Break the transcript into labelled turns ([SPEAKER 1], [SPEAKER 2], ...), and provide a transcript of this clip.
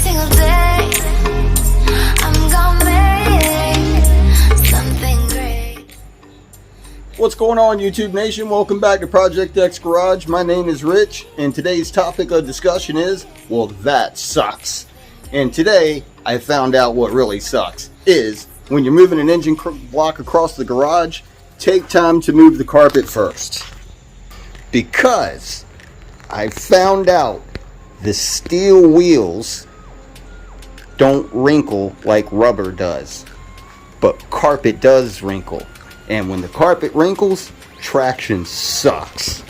[SPEAKER 1] single day. I'm gonna make something great.
[SPEAKER 2] What's going on, YouTube Nation? Welcome back to Project X Garage. My name is Rich, and today's topic of discussion is, well, that sucks. And today, I found out what really sucks is when you're moving an engine block across the garage, take time to move the carpet first. Because I found out the steel wheels don't wrinkle like rubber does, but carpet does wrinkle. And when the carpet wrinkles, traction sucks.